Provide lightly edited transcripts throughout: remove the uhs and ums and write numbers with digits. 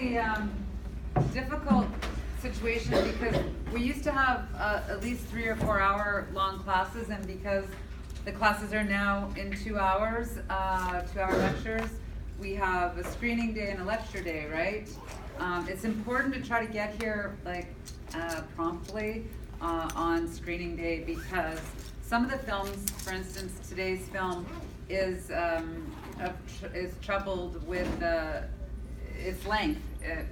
really difficult situation because we used to have at least 3 or 4 hour long classes, and because the classes are now in 2 hours, 2-hour lectures, we have a screening day and a lecture day, right? It's important to try to get here promptly on screening day, because some of the films, for instance, today's film is troubled with its length. It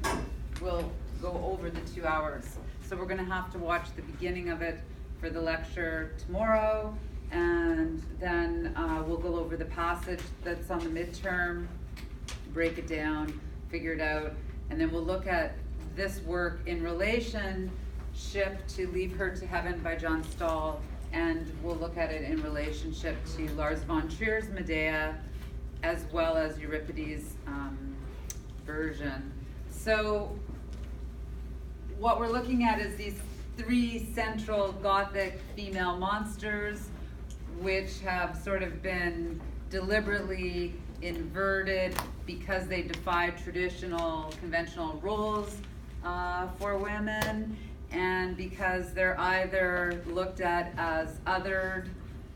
will go over the 2 hours. So we're going to have to watch the beginning of it for the lecture tomorrow, and then we'll go over the passage that's on the midterm, break it down, figure it out, and then we'll look at this work in relationship to Leave Her to Heaven by John Stahl, and we'll look at it in relationship to Lars von Trier's Medea, as well as Euripides' version. So what we're looking at is these 3 central Gothic female monsters, which have sort of been deliberately inverted because they defy traditional, conventional roles for women, and because they're either looked at as othered,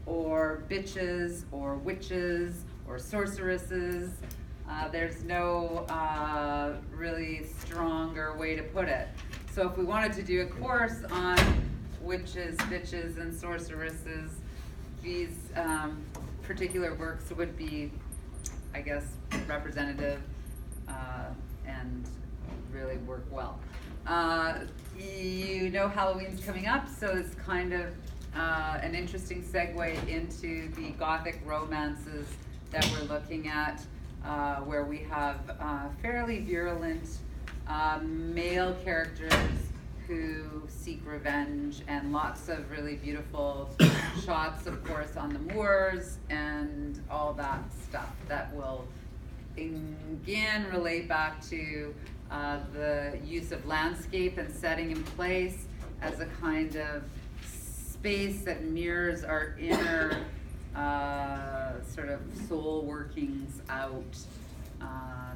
or bitches, or witches, or sorceresses. There's no really stronger way to put it. So if we wanted to do a course on witches, bitches, and sorceresses, these particular works would be, I guess, representative and really work well. You know Halloween's coming up, so it's kind of an interesting segue into the Gothic romances that we're looking at, where we have fairly virulent male characters who seek revenge, and lots of really beautiful shots, of course, on the moors and all that stuff that will again relate back to the use of landscape and setting in place as a kind of space that mirrors our inner sort of soul workings out.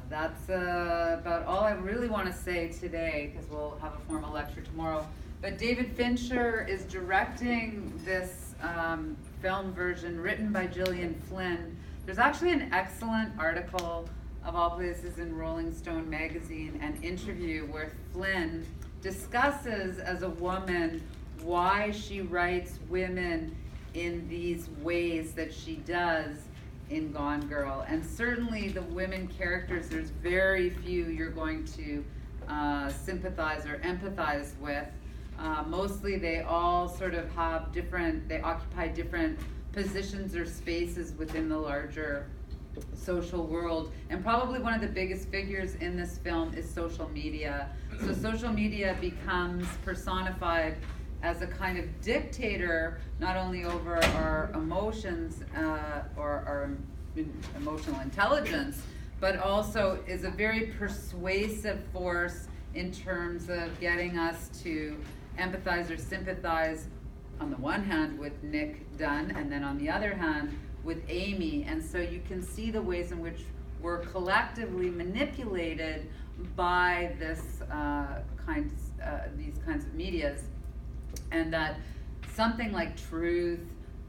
That's about all I really want to say today, because we'll have a formal lecture tomorrow. But David Fincher is directing this film version written by Gillian Flynn. There's actually an excellent article, of all places, in Rolling Stone magazine, an interview where Flynn discusses as a woman why she writes women in these ways that she does in Gone Girl. And certainly the women characters, there's very few you're going to sympathize or empathize with. Mostly they all sort of have they occupy different positions or spaces within the larger social world. And probably one of the biggest figures in this film is social media. So social media becomes personified as a kind of dictator, not only over our emotions or our emotional intelligence, but also is a very persuasive force in terms of getting us to empathize or sympathize, on the one hand, with Nick Dunn, and then on the other hand, with Amy. And so you can see the ways in which we're collectively manipulated by this these kinds of medias, and that something like truth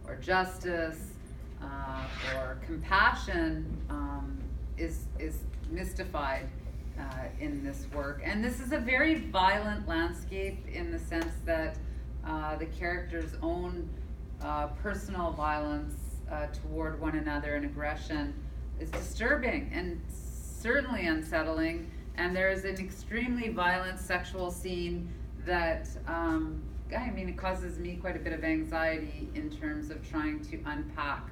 or justice or compassion is mystified in this work. And this is a very violent landscape, in the sense that the characters' own personal violence toward one another and aggression is disturbing and certainly unsettling. And there is an extremely violent sexual scene that it causes me quite a bit of anxiety in terms of trying to unpack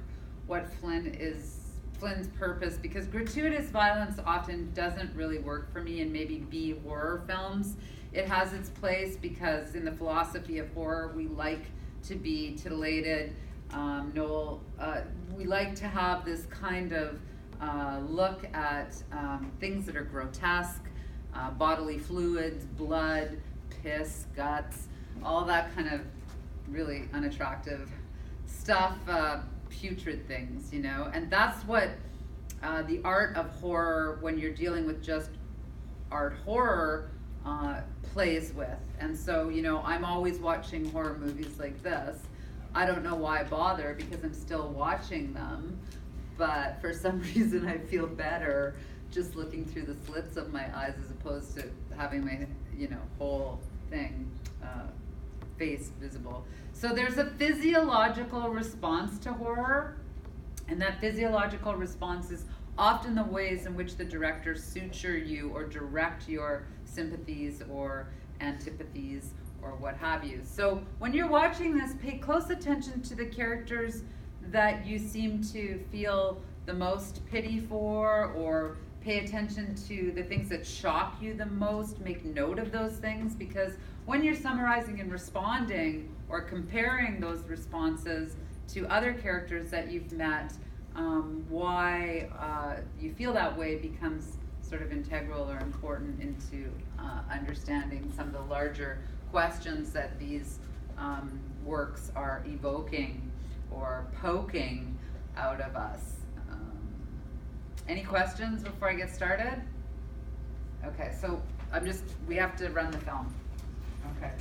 what Flynn's purpose, because gratuitous violence often doesn't really work for me in maybe B horror films. It has its place because in the philosophy of horror, we like to be titillated. We like to have this kind of look at things that are grotesque, bodily fluids, blood, piss, guts, all that kind of really unattractive stuff, putrid things, and that's what the art of horror, when you're dealing with just art horror plays with. And so, you know, I'm always watching horror movies like this. I don't know why bother, because I'm still watching them, but for some reason I feel better just looking through the slits of my eyes as opposed to having my, you know, whole thing, face visible. So there's a physiological response to horror, and that physiological response is often the ways in which the director suture you or direct your sympathies or antipathies or what have you. So when you're watching this, pay close attention to the characters that you seem to feel the most pity for, or pay attention to the things that shock you the most. Make note of those things, because when you're summarizing and responding or comparing those responses to other characters that you've met, why you feel that way becomes sort of integral or important into understanding some of the larger questions that these works are evoking or poking out of us. Any questions before I get started? Okay, so we have to run the film. Okay.